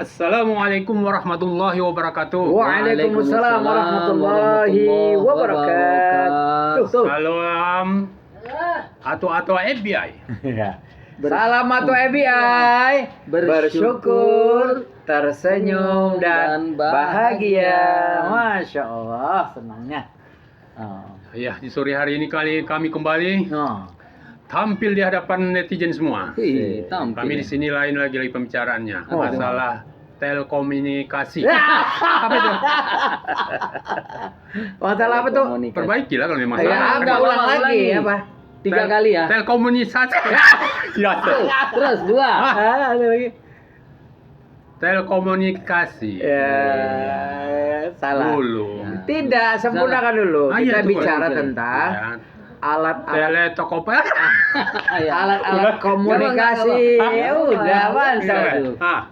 Assalamualaikum warahmatullahi wabarakatuh. Waalaikumsalam warahmatullahi wabarakatuh. Salam atau FBI. Salam atau FBI, bersyukur, tersenyum dan bahagia. Masya Allah, senangnya. Ya, di sore hari ini kami kembali tampil di hadapan netizen semua. Kami di sini lain lagi pembicaraannya masalah telekomunikasi. Apa itu? Masalah apa tuh? Perbaikilah kalau memang Ya, salah. ulang lagi apa? 3 kali ya. Telekomunikasi. Ya, Terus 2. Ada lagi. telekomunikasi. Ya, salah. Dulu. Tidak, sempurnakan dulu. Iya, Kita itu bicara boleh. tentang Ya. alat-alat Telekomunikasi. alat-alat komunikasi. Ya udah, bangsa.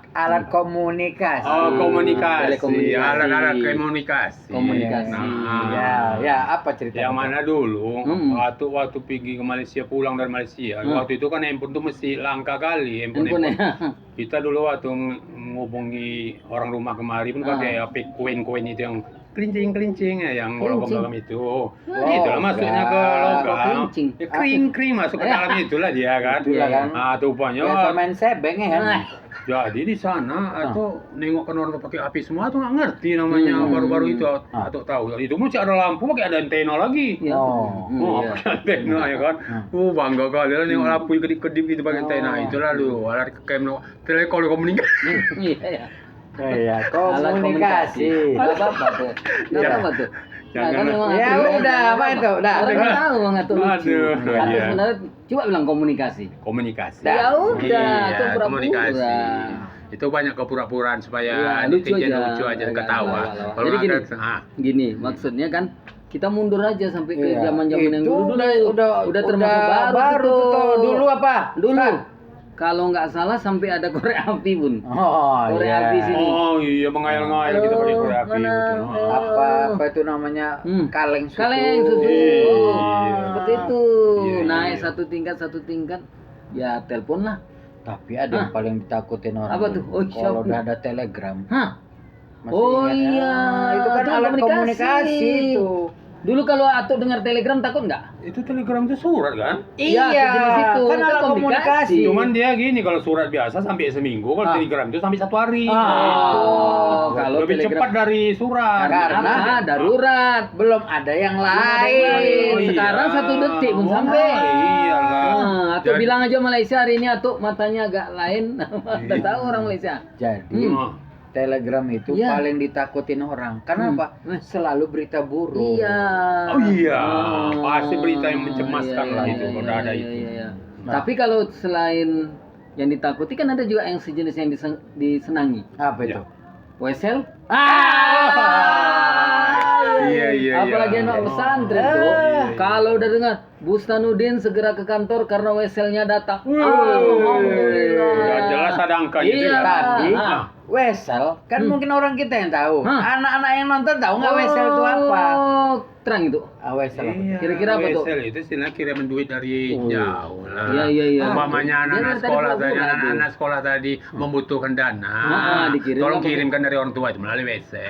Alat komunikasi. Oh, komunikasi. Telekomunikasi. Alat-alat komunikasi. Komunikasi. Ya, apa ceritanya? Yang mana dulu waktu pergi ke Malaysia, pulang dari Malaysia, waktu itu kan handphone tuh mesti langka kali handphone. Kita dulu waktu ngubungi orang rumah kemari pun pakai HP koin-koin itu yang kelincing ya, yang logam-logam itu. Itulah masuknya ke logam. Ya, kering masuk ke dalam itulah dia kan. Itulah kan. Nah, rupanya Biasa main sebeng ya kan? jadi di sana atau nengok kan orang pakai api semua tuh nggak ngerti namanya baru-baru itu atau tahu itu mesti ada lampu pakai ada antena lagi. Pakai antena ya kan. Bangga kali lah nengok lampu kedip-kedip itu pakai antena itu lalu alat telekomunikasi. Iya, komunikasi. Apa tuh? Apa tuh? Ya udah, apa itu? Udah. Orang tahu banget tuh lucu. Aduh, Atau iya. sebenarnya coba bilang komunikasi. Komunikasi. Ya udah, Iya, itu pura-pura. komunikasi. Itu banyak kepura-puraan supaya Iya, lucu netizen aja. lucu aja ketawa. Kalau Jadi gini, ada gini, maksudnya kan kita mundur aja sampai ke Iya. zaman-zaman yang Itu dulu. Udah termasuk baru tuh. Dulu apa? Dulu. Kalau nggak salah sampai ada korek api pun. Korek iya. api sini. Oh iya, mengayal-ngayal kita pakai korek api mana? gitu. Apa itu namanya? Kaleng susu. Kaleng susu. Iya. Seperti itu. Iya, Naik iya. satu tingkat. Ya telepon lah. Tapi ada yang paling ditakutin orang. Apa tuh? Oh, Kalau siapa? udah ada telegram. Hah? Masih Oh ingat? iya. Itu kan Itu alat komunikasi. komunikasi itu. Dulu kalau Atuk dengar telegram takut nggak? Itu telegram itu surat kan? Iya, Iya, sejenis itu. kan Itu alat komunikasi. Cuman dia gini, kalau surat biasa sampai seminggu, kalau telegram itu sampai 1 hari. Oh, kalau lebih telegram- cepat dari surat. Karena apa? Darurat. belum ada yang lain. Oh, iya. Sekarang 1 detik pun sampai. Iyalah. Atau Jadi- bilang aja Malaysia hari ini Atuk matanya agak lain. Udah tahu orang Malaysia. Jadi telegram itu Iya. paling ditakutin orang. Kenapa? Selalu berita buruk. Iya. Oh iya, pasti berita yang mencemaskan Iya, lah iya, itu iya, kalau ada iya, itu. iya, iya. Nah. Tapi kalau selain yang ditakuti kan ada juga yang sejenis yang disenangi. Apa itu? Wesel. Iya. Apalagi anak pesantren tuh. Kalau udah dengar Bustanuddin segera ke kantor karena weselnya datang. Alhamdulillah. Udah jelas ada angkanya itu Iya. ya. Tapi Ah. wesel kan mungkin orang kita yang tahu. Anak-anak yang nonton tahu nggak wesel itu apa? Oh, terang itu. Wesel apa? Iya, Kira-kira apa tuh? Wesel itu istilahnya kiriman duit dari jauh lah. Iya. Umpamanya Dia anak-anak dari sekolah tadi tadi, pura-pura anak-anak sekolah tadi membutuhkan dana. dikirim Tolong apa? kirimkan dari orang tua itu melalui Wesel.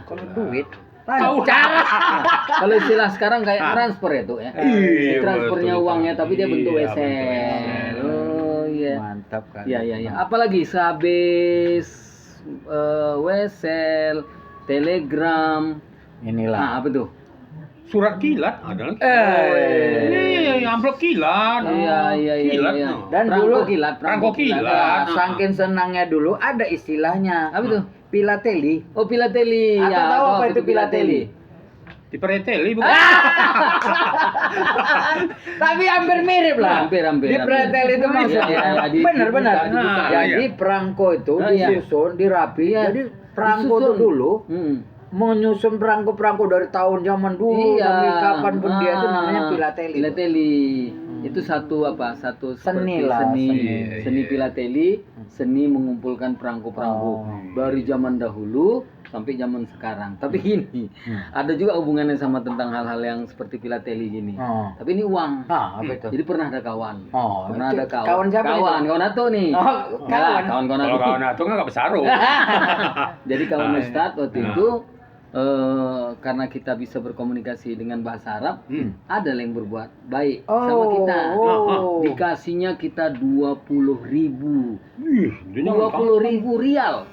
Kalau duit Tahu. Kalau istilah sekarang kayak transfer ya tuh ya. Iya, Transfernya betul, uangnya tapi dia bentuk iya, WC. bentuk WC. Oh iya. mantap kan. Iya. Apalagi sehabis Wesel, Telegram. Inilah. Nah, apa tuh? Surat kilat ada lagi. Iya, amplop kilat. Iya. Kilat. iya. no. Dan Perangko dulu kilat, Perangko kilat. Nah, saking senangnya dulu ada istilahnya. Apa tuh? Pilateli. Oh, Pilateli. Atau tahu apa itu Pilateli? Di Pereteli bukan? Tapi hampir mirip lah. Hampir. Di pretel itu maksudnya. Iya, Benar. dibuka. Jadi perangko itu Iya. disusun, dirapi. Iya. Jadi perangko itu Disusun. dulu Hmm. menyusun perangko-perangko dari tahun zaman dulu Iya. sampai kapan pun dia itu namanya Pilateli. Pilateli. Itu satu Seni seperti lah, seni Pilateli, seni mengumpulkan perangko-perangko Oh. dari zaman dahulu sampai zaman sekarang. Tapi gini, ada juga hubungannya sama tentang hal-hal yang seperti filateli gini. Tapi ini uang. Apa itu? Jadi pernah ada kawan. Pernah itu ada kawan. kawan siapa itu? Kawan Ato nih. Kawan. Kawan Kalau Ato. kawan itu nggak bersaru. Jadi kawan Ustadz waktu itu karena kita bisa berkomunikasi dengan bahasa Arab, ada yang berbuat baik sama kita. Dikasihnya kita 20.000. 20.000 rial.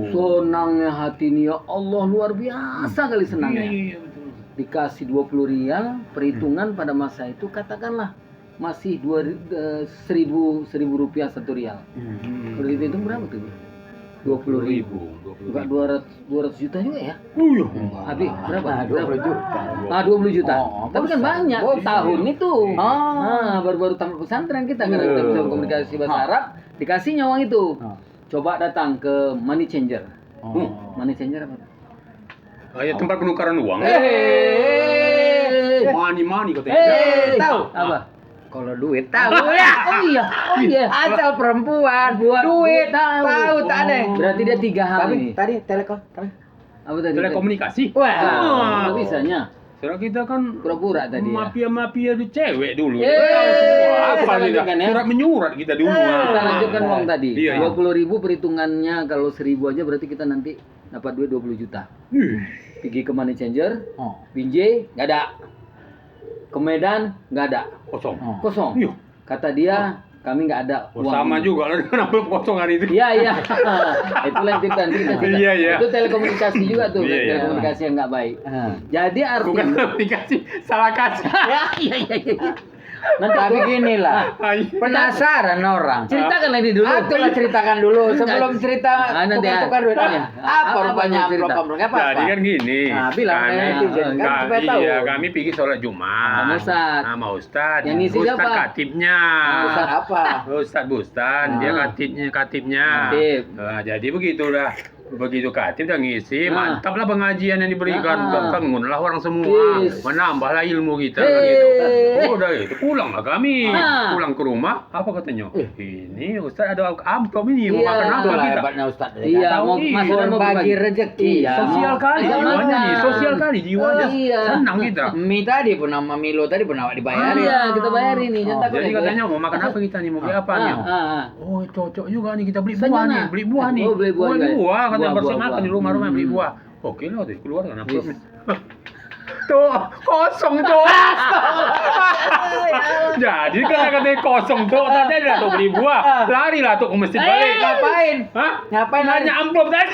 Senangnya hati ini, ya Allah, luar biasa kali senangnya. Dikasih 20 rial, perhitungan pada masa itu katakanlah masih 1.000 rupiah 1 rial. Kalau dihitung berapa tuh? 20.000. Enggak 200 juta juga ya? Habis berapa? 20 juta. 20 juta. Tapi kan besar. banyak tahun itu. Baru-baru tamat pesantren kita karena kita bisa komunikasi bahasa Arab, dikasihnya uang itu. Coba datang ke money changer. Money changer apa? Ya tempat penukaran uang. Money katanya. Tahu? Apa? Kalau duit tahu ya. Oh iya. Asal perempuan Buat duit tahu tak ada. Berarti dia 3 hal Tapi nih. tadi telekom. Apa tadi? Telekomunikasi. Wah, bisanya. Sekarang kita kan Pura-pura tadi ya. mafia itu cewek dulu. Kita Apa nih? lanjutkan ya. Surat menyurat kita dulu. Kita lanjutkan uang tadi. Iya, iya. 20.000 perhitungannya kalau 1.000 aja berarti kita nanti dapat duit 20 juta. Pergi ke money changer, Binjai nggak ada. Ke Medan nggak ada. Kosong. Iya. Kata dia kami nggak ada uang. Sama ini. juga lah dengan amplop kosong hari itu. Iya. Itu lanjut nanti kita cerita. Iya. Itu telekomunikasi juga tuh, Iya. telekomunikasi yang nggak baik. Jadi Bukan artinya aplikasi, salah kasih. iya. Nanti Tapi gini lah, Ay. penasaran orang. ceritakan lagi dulu. Itulah ceritakan dulu sebelum cerita nanti ya. tukar duit. Iya. Apa Apa rupanya cerita? amplop apa? Jadi kan gini. Nah, bilang netizen kan supaya tahu. Iya, kami pergi sholat Jumat. Sama Ustaz. Sama Ustaz. Yang ngisi Ustaz siapa? katibnya. Ustaz apa? Ustaz Bustan, dia katibnya. Katib. Nah, jadi begitulah. Begitu katib dan ngisi, Ah. mantaplah pengajian yang diberikan. Bangunlah orang semua, Yes. menambahlah ilmu kita. Eh. Gitu. Udah itu pulanglah kami, Ah. pulang ke rumah. Apa katanya? Ini Ustaz ada amplop ini, mau Iya. makan apa Itulah kita? hebatnya Ustaz. Iya, Tahu, mau iya. Mas Ron mau Berbagi rezeki. Iya. Sosial kali Ajak jiwanya makan. nih, sosial kali jiwanya. Oh, iya. Senang kita. Mie tadi pun sama Milo tadi pun awak dibayarin. Iya, kita bayarin nih. Jangan takut Jadi ya, katanya mau makan apa kita nih, mau beli apa nih? Oh cocok juga nih kita beli buah Sana. nih, beli buah nih. Oh, beli buah juga ya? Buah, kan Buah, bersih buah, makan buah. di rumah-rumah beli Hmm. buah. Oke lah, tuh keluar kan Yes. Tuh, kosong tuh. Jadi katanya kosong tuh, tadi ada tuh beli buah. Lari lah tuh ke masjid balik. Ngapain? Hah? Ngapain Nanya amplop tadi.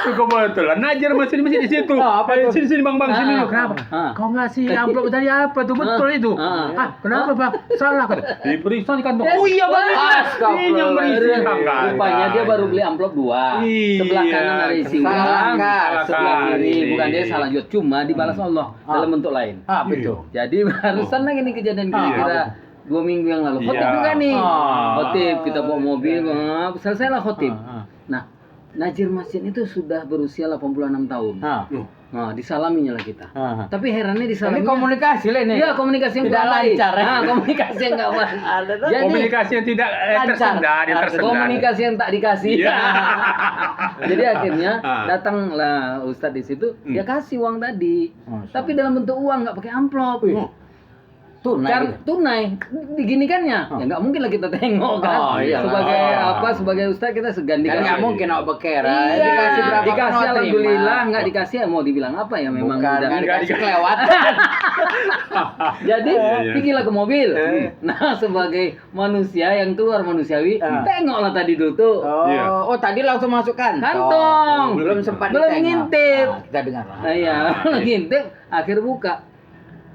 Tuh kebetulan najar masjid di situ. Apa tuh? Sini bang, sini lu. Kenapa? Ah. Kau ngasih amplop tadi apa tuh? Betul itu. Kenapa bang? Salah kata. Diperiksa di kantor. Oh iya bang. Ini yang berisi. Rupanya dia baru beli amplop 2. Iya. Sebelah kanan ada isi Salah, uang, Kak. sebelah kiri Salah. bukan dia salah jual, cuma dibalas Allah dalam bentuk lain. Apa itu? Jadi barusan lagi nih kejadian kira-kira 2 minggu yang lalu. Khotib Iya. juga nih. Ah. Khotib kita bawa mobil, selesailah khotib. Nah, Najir Masjid itu sudah berusia 86 tahun. Nah, disalaminya lah kita. Tapi herannya Ini disalami. komunikasi lah ini. Iya, komunikasi yang Tidak kurang baik. lancar, ya? Nah, komunikasi yang enggak baik. Jadi Komunikasi yang tidak tersendat, yang tersendat. komunikasi yang tak dikasih. Iya. Jadi akhirnya Ah. datanglah Ustadz di situ, dia kasih uang tadi. Masya Tapi dalam bentuk uang, nggak pakai amplop. Tunai. Kan tunai diginikannya. Ya nggak mungkin lah kita tengok kan. Oh, iya. Sebagai Oh. apa? Sebagai Ustadz kita segan Kan dikasih. nggak mungkin awak beker. Iya, Dikasih berapa dikasih kan awak alhamdulillah, terima. nggak dikasih ya mau dibilang apa ya memang Bukan, udah. nggak dikasih Nggak kelewatan. Jadi Iya. pergilah ke mobil. Nah sebagai manusia yang keluar manusiawi, tengoklah tadi dulu tuh. Iya. Oh, tadi langsung masuk Kantong. Belum sempat Belum ditengok. ngintip. Nah, kita dengar. Nah, iya, ngintip, akhir buka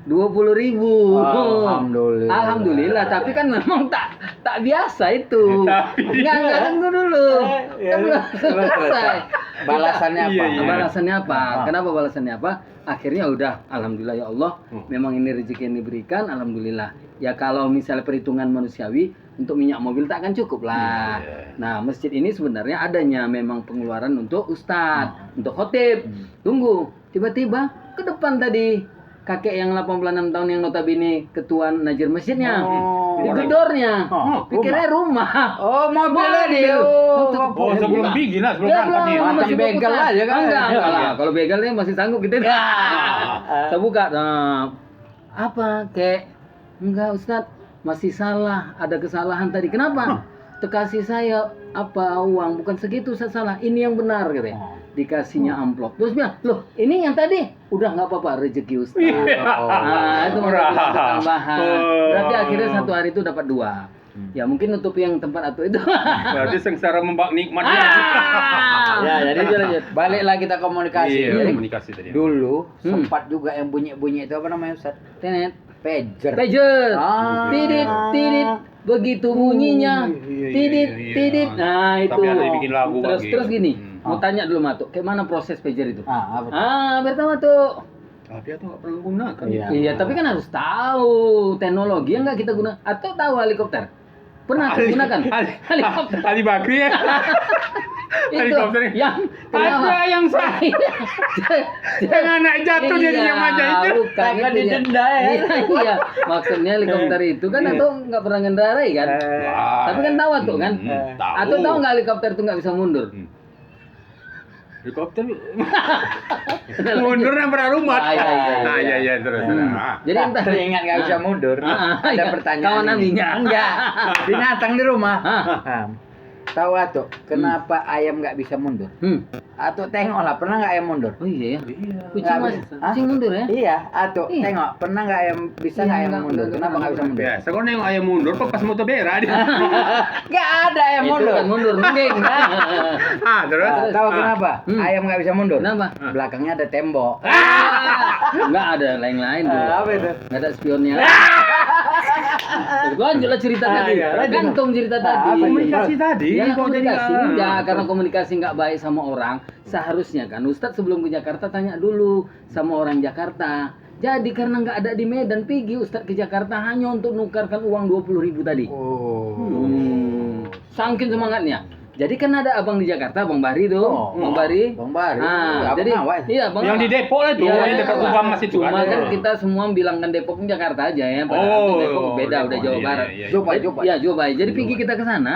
20.000. Alhamdulillah. Alhamdulillah, tapi kan memang tak biasa itu. Tapi- Enggak tunggu dulu. Kan belum Terus, selesai. Balasannya apa? Iya, iya. Balasannya apa? Kenapa balasannya apa? Akhirnya udah, alhamdulillah ya Allah, memang ini rezeki yang diberikan, alhamdulillah. Ya kalau misalnya perhitungan manusiawi untuk minyak mobil tak akan cukup lah. Nah, masjid ini sebenarnya adanya memang pengeluaran untuk ustadz, untuk khotib. Tunggu, tiba-tiba ke depan tadi kakek yang 86 tahun yang notabene ketua Najir masjidnya. Di gedornya. Pikirnya rumah. Oh, mobilnya dia. Oh, sebelum bikin lah, sebelum Ya, berangkat nih. belum, Macam masih begal berputar. aja kan. Enggak lah. Kalau begalnya masih sanggup gitu. Kita buka. Nah, apa kayak enggak Ustaz, masih salah, ada kesalahan tadi. Kenapa? Terkasih saya apa uang bukan segitu saya salah. Ini yang benar gitu ya. Dikasihnya amplop. Terus bilang, "Loh, ini yang tadi udah nggak apa-apa rezeki Ustaz." Nah, itu Murah. tambahan. Berarti akhirnya satu hari itu dapat 2. Ya mungkin nutupi yang tempat atau itu. Berarti sengsara membak nikmat. Ya, jadi lanjut. Balik lagi kita komunikasi. Iya, Jadi, komunikasi tadi. dulu sempat juga yang bunyi-bunyi itu apa namanya Ustaz? Tenet. Pager. Pager. Ah. Tidit, tidit. Begitu bunyinya. Iya, Tidit, iya. tidit. Nah, itu. Tapi ada yang bikin lagu Terus lagi. terus gini. Hmm. Mau tanya dulu Matuk, kayak mana proses pager itu? Apa? Pertama tuh. Tapi aku nggak pernah gunakan. Iya. Iya, tapi kan harus tahu teknologi yang nggak kita guna atau tahu helikopter. Pernah gunakan helikopter. Ali Bakri ya. Itu Helikopter yang ada yang sah. Yang anak jatuh dia diam aja itu. Bukan, Takkan itu dia. didenda ya. Iya, maksudnya helikopter itu kan atau nggak pernah ngendarai kan? Wah. Tapi kan tahu tuh kan? Tahu. Atau tahu nggak helikopter itu nggak bisa mundur? Helikopter mundur yang pernah rumah. Ah, iya, iya, Nah, iya. iya terus. Ah. Jadi yang tadi Ingat nggak bisa mundur. Ada iya. pertanyaan. Kawan ini. nabinya. Enggak. Binatang di rumah. Ah. Tahu atau kenapa ayam nggak bisa mundur? Atau tengoklah pernah nggak ayam mundur? Oh iya ya. Kucing Nggak mas, bisa. kucing mundur ya? Iya, atau Iya. tengok pernah nggak ayam bisa Iya, nggak ayam nggak, mundur? nggak, Kenapa nggak bisa mundur? Biasa kau nengok ayam mundur pas mau tebera dia. Nggak ada ayam Itu mundur. kan mundur, mending. Ah, terus. Nah, tahu kenapa? Ayam nggak bisa mundur? Kenapa? Belakangnya ada tembok. Enggak ada lain-lain tuh. Apa itu? Nggak ada spionnya. Lanjutlah cerita tadi. iya, lanjut. Gantung cerita Nah, tadi. apa komunikasi tadi? Ya Kok jadi komunikasi nggak- enggak, karena komunikasi nggak baik sama orang. Seharusnya kan Ustadz sebelum ke Jakarta tanya dulu sama orang Jakarta. Jadi karena nggak ada di Medan, pergi Ustadz ke Jakarta hanya untuk nukarkan uang 20.000 tadi. Oh. Saking semangatnya. Jadi kan ada abang di Jakarta, Bang Bari tuh, Oh. Bang Bari. Bang Bari. Nah, Abang jadi awal. iya, Bang. Yang di Depok itu, Iya, yang dekat iya. Ubang masih Cuma ada. kan kita semua bilangkan Depok ini Jakarta aja ya, padahal Oh, Depok beda udah Depok, Jawa iya, Barat. iya, iya. Jopai. Iya, Jobai. Jadi pergi kita ke sana,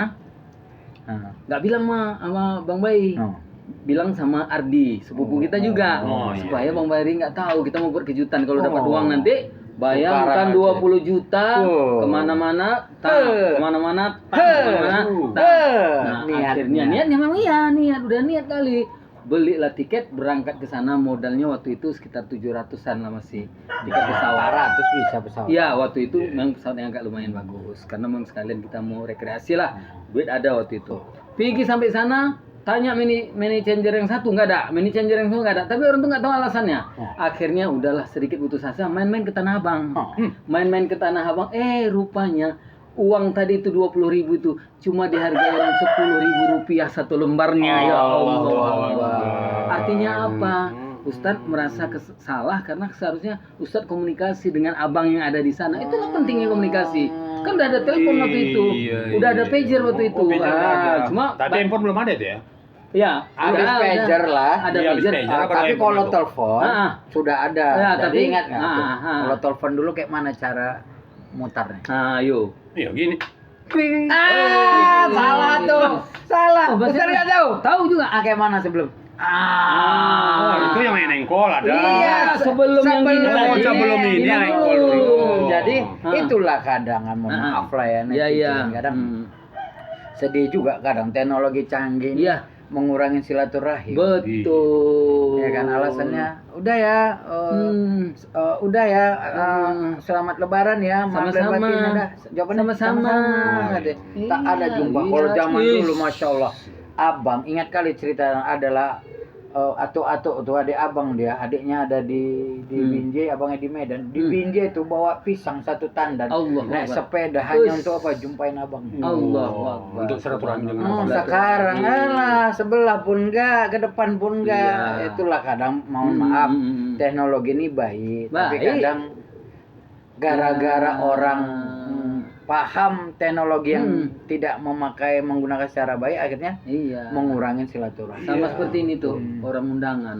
Nah. nggak bilang sama Bang Bayi. Oh. Bilang sama Ardi, sepupu kita juga. Oh, iya. Supaya Bang Bari nggak tahu kita mau buat kejutan kalau dapat Oh. uang nanti. Bayangkan Tukaran 20 juta Oh. kemana-mana, kemana-mana, kemana-mana. Nah, Niatnya. akhirnya niatnya memang iya niat, udah niat kali. Belilah tiket berangkat ke sana, modalnya waktu itu sekitar 700-an lah masih. Tiket pesawat. 400 bisa pesawat. Iya, waktu itu memang pesawatnya agak lumayan bagus karena memang sekalian kita mau rekreasi lah. Duit ada waktu itu. Pergi sampai sana, tanya mini changer yang satu nggak ada, mini changer yang satu nggak ada. Tapi orang tuh nggak tahu alasannya. Akhirnya udahlah sedikit putus asa, main-main ke Tanah Abang. Main-main ke Tanah Abang. Rupanya uang tadi itu 20.000 itu cuma dihargai 10.000 rupiah satu lembarnya. Ya Allah. Artinya apa? Ustadz merasa salah karena seharusnya Ustadz komunikasi dengan abang yang ada di sana. Itulah pentingnya komunikasi. Kan udah ada telepon waktu itu, udah ada pager waktu itu. Oh, pager ada. Cuma Tapi handphone belum ada tuh ya? ya Habis ada, pager lah. Ada Iya, habis pager. pager. Ah, Apa tapi handphone kalau itu? telepon sudah ada. Ya, Jadi tapi ingat nggak? tuh? Kalau ah. telepon dulu kayak mana cara mutarnya? Ayo. Iya gini. Salah tuh. Salah. Oh, berarti- Ustaz nggak tahu. Tahu juga. Kayak mana sebelum? Oh, itu yang main engkol ada. Iya, sebelum yang gini Oh, tadi. sebelum ini Gini yang dulu. engkol dulu. Jadi Ah. itulah kadang mohon Ah. maaf lah ya. Iya, netizen. iya. Kadang sedih juga kadang teknologi canggih ini Iya. mengurangi silaturahim. Betul. Ya kan alasannya udah ya udah ya selamat lebaran ya maaf lahir Sama-sama. batin ada jawabannya Sama-sama. ada. Iya, Tak ada jumpa iya. kalau zaman Is. dulu masya Allah abang ingat kali cerita adalah Atuk tuh adik abang dia adiknya ada di Binjai abangnya di Medan di Binjai itu bawa pisang satu tandan Allah naik Akbar. sepeda hanya Us. untuk apa jumpain abang. Allah Akbar. Untuk silaturahmi dengan Oh, abang. sekarang alah sebelah pun enggak, ke depan pun enggak. Iya. Itulah kadang mohon maaf teknologi ini baik, tapi Baik. kadang gara-gara orang paham teknologi yang tidak menggunakan secara baik, akhirnya Iya. mengurangi silaturahmi. Sama seperti ini tuh orang undangan.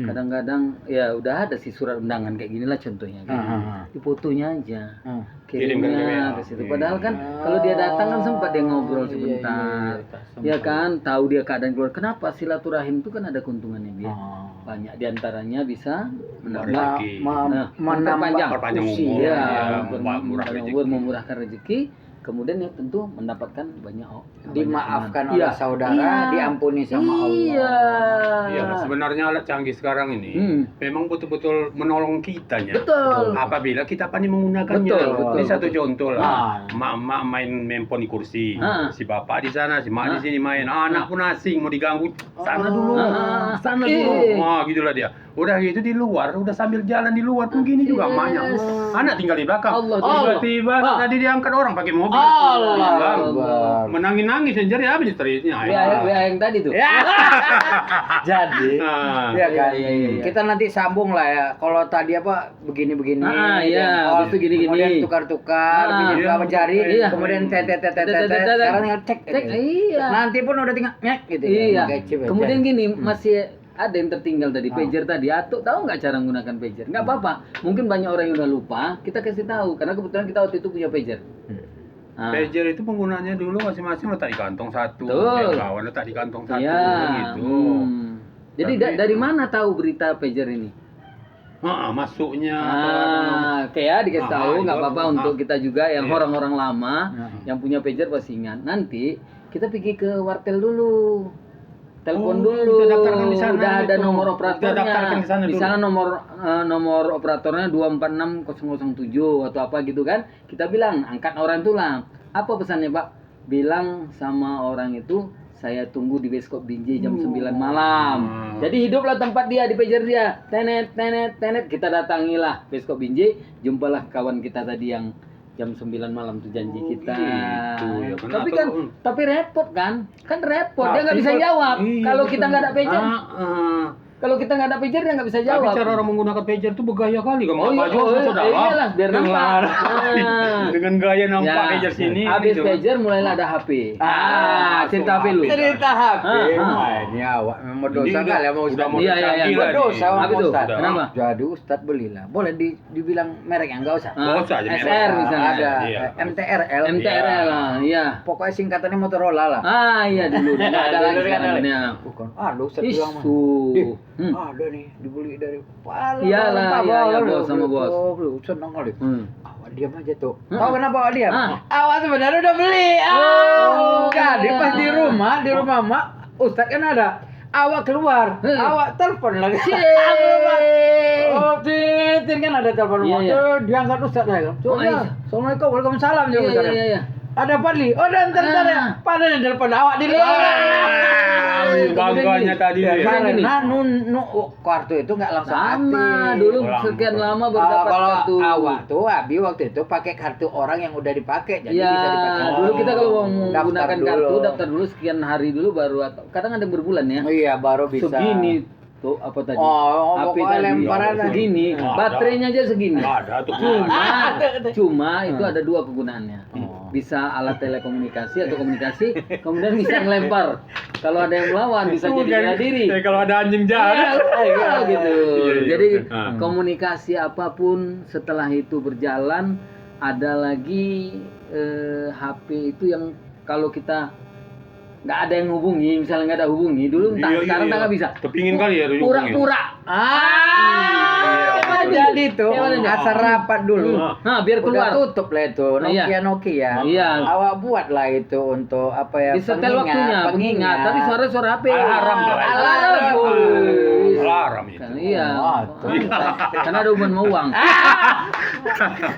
Kadang-kadang ya udah ada sih surat undangan kayak gini lah contohnya. Di fotonya aja. Kirimnya ke situ. Padahal kan kalau dia datang kan sempat dia ngobrol sebentar. Ya kan, tahu dia keadaan keluar. Kenapa silaturahim itu kan ada keuntungannya dia. Banyak diantaranya bisa menambah perpanjang umur, usia, murah memurahkan rezeki, kemudian ya tentu mendapatkan banyak dimaafkan oleh saudara, diampuni sama Allah. Iya, sebenarnya alat canggih sekarang ini memang betul-betul menolong kitanya. Betul. Apabila kita pandai menggunakannya. Betul. Ini satu contoh lah. Mak main handphone di kursi, si bapak di sana, si mak di sini main. Anak pun asing mau diganggu sana dulu, sana dulu. Wah, gitulah dia. Udah gitu di luar, udah sambil jalan di luar pun gini juga emaknya. Anak tinggal di belakang. Tiba-tiba tadi diangkat orang pakai mobil. Allah. Menangis-nangis jadi habis istrinya. WA yang tadi tuh. Jadi, ya kan. Iya. Kita nanti sambung lah ya. Kalau tadi apa begini-begini, iya, habis itu gini-gini. kemudian tukar-tukar, bikin apa jari, Iya. kemudian sekarang tinggal cek. Iya. Nanti pun udah tinggal nyek gitu. Iya. Kayak chip aja. Kemudian gini, masih ada yang tertinggal tadi pager tadi. Atuk tahu nggak cara menggunakan pager? Nggak apa-apa. Mungkin banyak orang yang udah lupa. Kita kasih tahu karena kebetulan kita waktu itu punya pager. Pager itu penggunanya dulu masing-masing letak di kantong satu, Betul. yang kawan letak di kantong satu, Iya. gitu. Jadi dari mana tahu berita pager ini? Masuknya. Oke ya, dikasih tahu nggak itu. apa-apa untuk kita juga yang Iya. orang-orang lama yang punya pager pasti ingat. Nanti kita pergi ke wartel dulu. Telepon dulu. kita daftarkan di sana Udah ada itu. nomor Kita operatornya. daftarkan di sana Di dulu. sana nomor operatornya 246-007 atau apa gitu kan. Kita bilang, angkat orang itu lah. Apa pesannya, Pak? Bilang sama orang itu, saya tunggu di bioskop Binjai jam 9 malam. Jadi hiduplah tempat dia di pager dia. Tenet. Kita datangilah bioskop Binjai, jumpalah kawan kita tadi yang jam 9 malam tuh janji kita. Gitu ya, Tapi kenapa? kan tapi repot kan? Kan repot, dia nggak Tapi bisa kalau- jawab. Iya, Kalau kita nggak ada betul. pager. Kalau kita nggak ada pager dia nggak bisa jawab. Tapi cara orang menggunakan pager itu bergaya kali, kan? Oh, iya, Baju sudah iyalah, biar nampak. dengan gaya nampak Ya, pager sini. habis gitu. pager mulailah ada HP. Cerita HP lu. cerita HP. Ah. Ini awak memang dosa Ini kali ya mau udah Ustaz. mau Iya, canggih iya. lah Dosa nih. sama Apa tuh? Ustaz. Kenapa? Jadi Ustaz belilah. Boleh dibilang mereknya enggak usah. Nggak usah aja, SR merek. misalnya. Ada Iya. MTRL. MTRL lah, iya. Pokoknya singkatannya Motorola lah. Iya dulu. Nggak ada Dulu lagi kan sekarang. ada. Ya. Bukan. Lu Ustaz bilang mah. Isu. Ada nih dibeli dari Pala. Iyalah, iya, bos sama bos. Senang kali. Hmm. Awak diam aja tuh. Tahu kenapa awak diam? Ah. Awak sebenarnya udah beli. Jadi pas di rumah mak, Ustaz kan ada. Awak keluar, awak telepon lagi. Oh, titin kan ada telepon Iya, rumah. iya. Tuh, diangkat Ustaz saya. Oh, iya. Assalamualaikum, waalaikumsalam juga Ustaz. Iya. Ada Padli. Oh, dan ntar ya. Padli yang telepon awak di luar. Bangganya tadi Ya, dia. karena kartu itu nggak langsung Sama, aktif. dulu Ulang. sekian lama baru dapat Kalau kartu. awak tuh Abi waktu itu pakai kartu orang yang udah dipakai, jadi Ya, bisa dipakai. dulu kita kalau mau Daftar menggunakan dulu. kartu daftar dulu sekian hari dulu baru atau kadang ada yang berbulan ya. Oh iya, baru bisa. Segini tuh apa tadi? Oh, HP pokoknya tadi lemparan aja. segini, Nggak ada. baterainya aja segini. Nggak ada tuh. Cuma itu ada dua kegunaannya. Bisa alat telekomunikasi atau komunikasi, kemudian bisa ngelempar. Kalau ada yang melawan bisa jadi bela diri. Kalau ada anjing jalan. Iya, gitu. Iya, iya, Jadi betul. komunikasi apapun setelah itu berjalan, ada lagi HP itu yang kalau kita nggak ada yang hubungi, misalnya nggak ada hubungi dulu, entah sekarang nggak bisa. Kepingin kali ya dulu. Pura-pura. Jadi tuh Kayak mana, asal rapat dulu. Nah, biar keluar. Udah tutup lah itu Nokia. Iya. Awak buat lah itu untuk apa ya? Disetel waktunya, pengingat. Tapi suara-suara HP. Alarm dong. Alarm. Alarm itu. Kan, iya. Oh, Karena ada hubungan sama uang.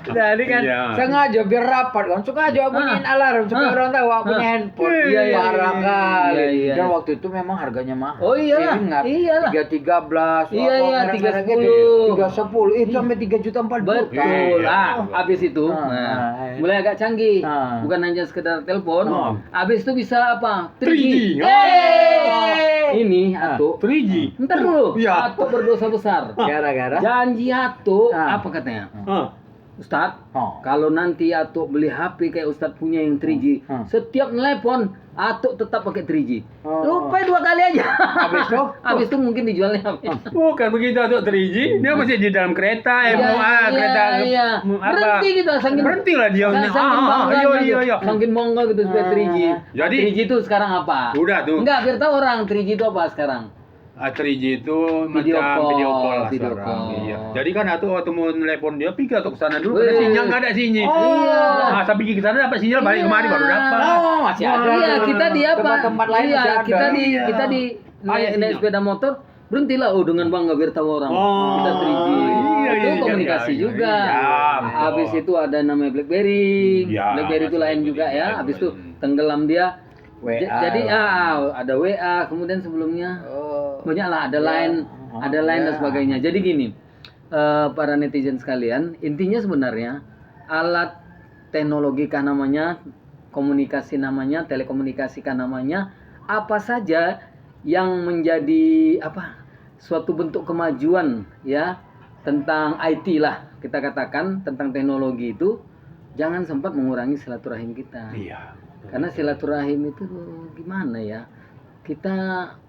Jadi kan Iya. sengaja biar rapat kan, sengaja bunyiin alarm supaya orang tahu aku punya handphone. Iya, iya, Parah kali. iya, iya. Dan waktu itu memang harganya mahal. Oh, iyalah, Ingat, iyalah. 313. Iya, iya, 310. 310 itu sampai 3,4 juta. Betul. Iya. Habis itu mulai agak canggih. Ah. Bukan hanya sekedar telepon. Ah. Habis itu bisa apa? 3G. Ini Atuk. 3G. Ntar dulu. Iya. Atuk berdosa besar. Gara-gara Janji Atuk Ah. apa katanya? Ustadz, Oh. kalau nanti Atuk beli HP kayak Ustadz punya yang 3G, setiap nelpon Atuk tetap pakai 3G. Lupa 2 kali aja. Habis itu mungkin dijualnya HP. Bukan begitu tuh 3G, dia masih di dalam kereta, kereta iya. apa? Berhenti gitu, Berhenti lah dia. Iya. Saking bangga gitu supaya 3G. Jadi 3G itu sekarang apa? Udah tuh. Enggak, biar tahu orang 3G itu apa sekarang. 3G itu Video macam call, video call lah video sekarang. call. Iya. Jadi kan waktu mau telepon dia pergi ke sana dulu, Wih. karena sinyal nggak ada sinyal. Iya. Saya pergi ke sana dapat sinyal, balik Iya. kemari baru dapat. Oh, masih ada. Iya, kita di apa? Tempat-tempat lain iya, masih ada. kita di Iya. kita di naik sinyal. sepeda motor berhentilah dengan bangga biar tahu orang. Oh, Kita 3G. iya, Itu iya, komunikasi iya, juga. iya, betul. Habis itu ada namanya BlackBerry. Iya, BlackBerry itu lain masih juga ya. BlackBerry. Habis itu tenggelam dia. WA. Jadi ada WA, kemudian sebelumnya banyak lah, ada line dan sebagainya. Jadi gini, para netizen sekalian, intinya sebenarnya alat teknologi kah namanya, komunikasi namanya, telekomunikasi kah namanya, apa saja yang menjadi suatu bentuk kemajuan ya tentang IT lah kita katakan tentang teknologi itu, jangan sempat mengurangi silaturahim kita. Iya. Karena silaturahim itu gimana ya? Kita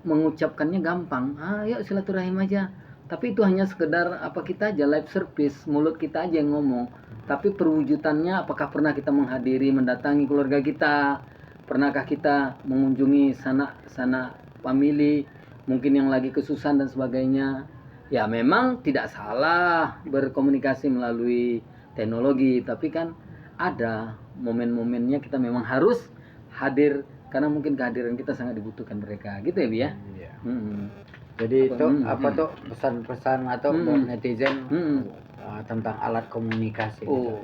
mengucapkannya gampang. Yuk silaturahim aja. Tapi itu hanya sekedar kita aja live service, mulut kita aja yang ngomong. Tapi perwujudannya apakah pernah kita menghadiri, mendatangi keluarga kita? Pernahkah kita mengunjungi sanak famili, mungkin yang lagi kesusahan dan sebagainya? Ya memang tidak salah berkomunikasi melalui teknologi, tapi kan ada momen-momennya kita memang harus hadir karena mungkin kehadiran kita sangat dibutuhkan mereka, gitu ya Bi ya. Iya. Jadi itu tuh pesan-pesan atau buat netizen tentang alat komunikasi. Oh,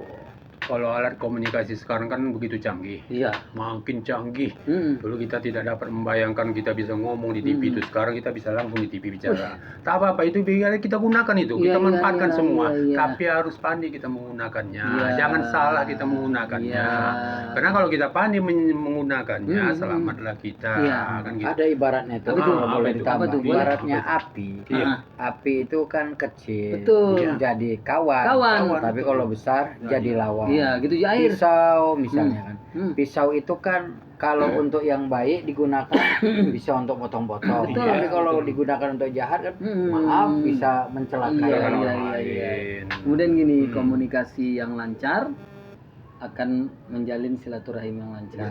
Kalau alat komunikasi sekarang kan begitu canggih, iya. makin canggih. Mm. Dulu kita tidak dapat membayangkan kita bisa ngomong di TV itu. Sekarang kita bisa langsung di TV bicara. Tak apa-apa, itu biar kita gunakan itu. Iya, Kita iya, manfaatkan iya, semua. iya, iya. Tapi harus pandai kita menggunakannya. Iya. Jangan salah kita menggunakannya. Iya. Karena kalau kita pandai menggunakannya, selamatlah kita. Iya. Kan gitu. Ada ibaratnya tuh, Apa tuh? kalau boleh Apa itu? ditambah. Apa tuh? Boleh? Ibaratnya api. Iya. Api itu kan kecil, Betul. jadi kawan. Kawan. Tapi kalau besar jadi lawan. Iya, gitu ya air. Pisau misalnya kan. Pisau itu kan kalau untuk yang baik digunakan bisa untuk potong-potong. Betul. Tapi kalau digunakan untuk jahat kan maaf bisa mencelakai Iya, orang iya, lain. iya, iya. Kemudian gini, komunikasi yang lancar akan menjalin silaturahim yang lancar.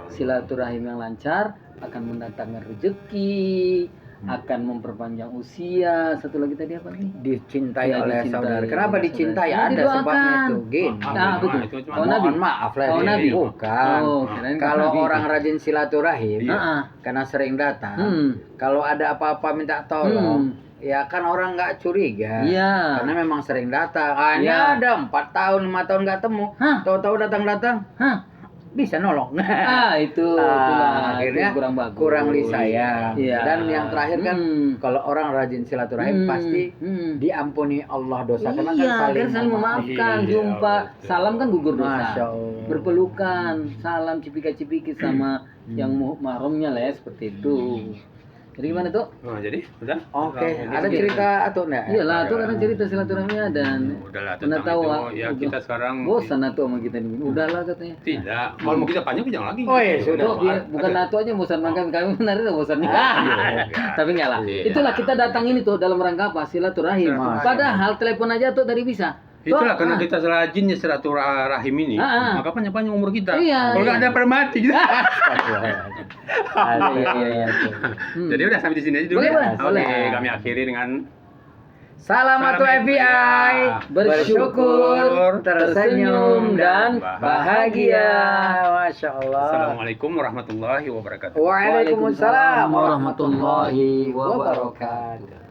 Silaturahim yang lancar akan mendatangkan rezeki, akan memperpanjang usia. Satu lagi tadi apa nih? Dicintai Iya, oleh dicintai saudara. oleh Kenapa saudara. dicintai? Ya, Ada didoakan. sebabnya itu. Gini. Nah, betul. Itu cuma Oh, Nabi. Mohon maaf lah Oh, ini. Nabi. Bukan. Oh, kirain Kalau Nabi. orang rajin silaturahim, Heeh. karena sering datang, Hmm. kalau ada apa-apa minta tolong, ya kan orang nggak curiga. Iya. Karena memang sering datang. Iya. Hanya ada 4 tahun, 5 tahun nggak temu. Hah? Tahu-tahu datang-datang, Hah? bisa nolong. Itulah. Akhirnya Itu kurang bagus. kurang disayang. Iya. Dan yang terakhir kan, kalau orang rajin silaturahim pasti diampuni Allah dosa. Karena kan Iya, saling biar saling memaafkan, Iya, jumpa, betul. salam kan gugur dosa. Masya Allah. Berpelukan, salam cipika-cipiki sama yang mahramnya lah ya, seperti itu. Jadi gimana tuh? Nah, jadi udah. Oke, Udah, ada gitu. cerita atau enggak? Iyalah, tuh karena cerita silaturahimnya dan Udahlah pernah tentang tahu itu. ah, Ya udah. kita sekarang Bosan nato sama kita nih. Udahlah katanya. tidak. Kalau mau kita panjang lagi. Oh, iya, sudah. Tuh, bukan nato aja bosan makan kami benar itu bosannya. Tapi enggak lah. Iya. Itulah kita datang ini tuh dalam rangka apa? Silaturahim. Silaturahim. Padahal telepon aja tuh dari bisa. Itulah Tuh, karena kita rajinnya silaturahim ini, maka panjang-panjang umur kita. Iya, Kalau nggak iya. ada pada mati. Gitu. Iya. Jadi udah sampai di sini aja dulu. Boleh, ya. boleh, Oke, boleh. kami akhiri dengan Salamatu Salam FBI, bersyukur, tersenyum dan bahagia. Masya Allah. Assalamualaikum warahmatullahi wabarakatuh. Waalaikumsalam warahmatullahi wabarakatuh.